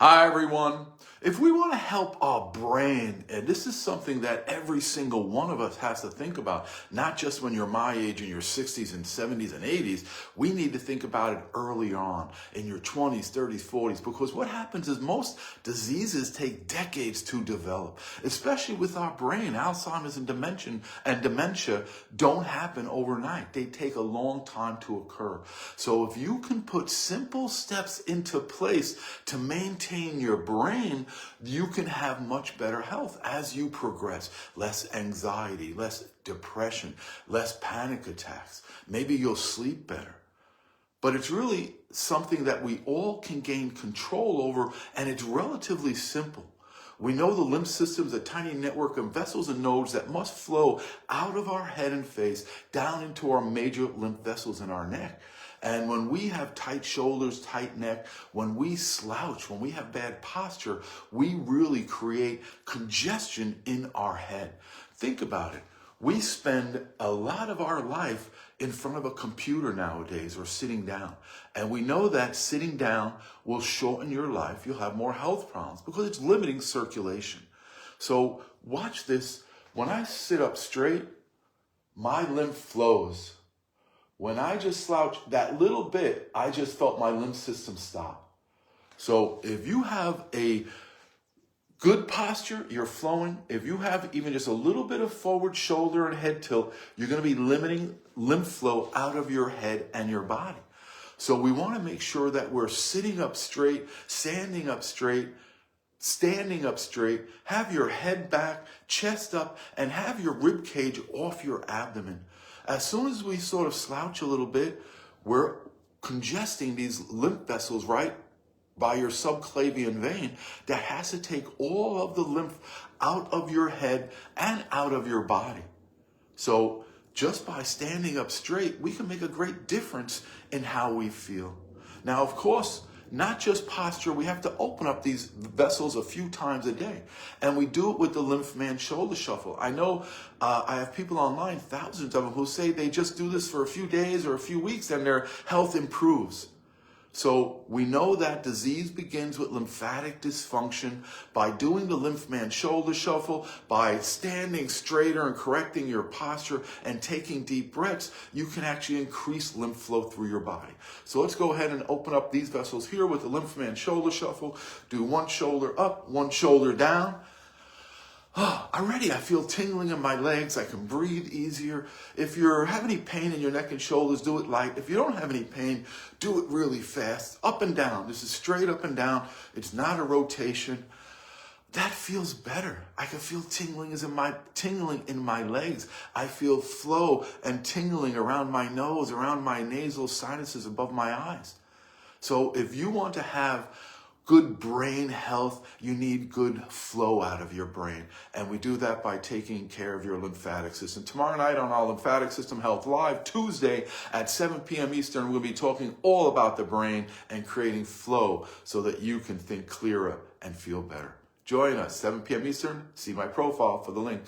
Hi, everyone. If we want to help our brain, and this is something that every single one of us has to think about, not just when you're my age in your 60s and 70s and 80s, we need to think about it early on in your 20s, 30s, 40s, because what happens is most diseases take decades to develop, especially with our brain. Alzheimer's and dementia don't happen overnight. They take a long time to occur. So if you can put simple steps into place to maintain your brain, you can have much better health as you progress. Less anxiety, less depression, less panic attacks. Maybe you'll sleep better. But it's really something that we all can gain control over, and it's relatively simple. We know the lymph system is a tiny network of vessels and nodes that must flow out of our head and face down into our major lymph vessels in our neck. And when we have tight shoulders, tight neck, when we slouch, when we have bad posture, we really create congestion in our head. Think about it. We spend a lot of our life in front of a computer nowadays or sitting down. And we know that sitting down will shorten your life. You'll have more health problems because it's limiting circulation. So watch this. When I sit up straight, my lymph flows. When I just slouch that little bit, I just felt my lymph system stop. So if you have a good posture, you're flowing. If you have even just a little bit of forward shoulder and head tilt, you're going to be limiting lymph flow out of your head and your body. So we want to make sure that we're sitting up straight, standing up straight, have your head back, chest up, and have your rib cage off your abdomen. As soon as we sort of slouch a little bit, we're congesting these lymph vessels right by your subclavian vein that has to take all of the lymph out of your head and out of your body. So just by standing up straight, we can make a great difference in how we feel. Now, of course, not just posture, we have to open up these vessels a few times a day. And we do it with the Lymph Man Shoulder Shuffle. I know I have people online, thousands of them, who say they just do this for a few days or a few weeks and their health improves. So we know that disease begins with lymphatic dysfunction. By doing the Lymph Man Shoulder Shuffle, by standing straighter and correcting your posture and taking deep breaths, you can actually increase lymph flow through your body. So let's go ahead and open up these vessels here with the Lymph Man Shoulder Shuffle. Do one shoulder up, one shoulder down. Already I feel tingling in my legs. I can breathe easier. If you have any pain in your neck and shoulders, do it light. If you don't have any pain, do it really fast. Up and down. This is straight up and down. It's not a rotation. That feels better. I can feel tingling in my legs. I feel flow and tingling around my nose, around my nasal sinuses, above my eyes. So if you want to have good brain health, you need good flow out of your brain. And we do that by taking care of your lymphatic system. Tomorrow night on our Lymphatic System Health Live, Tuesday at 7 p.m. Eastern, we'll be talking all about the brain and creating flow so that you can think clearer and feel better. Join us, 7 p.m. Eastern. See my profile for the link.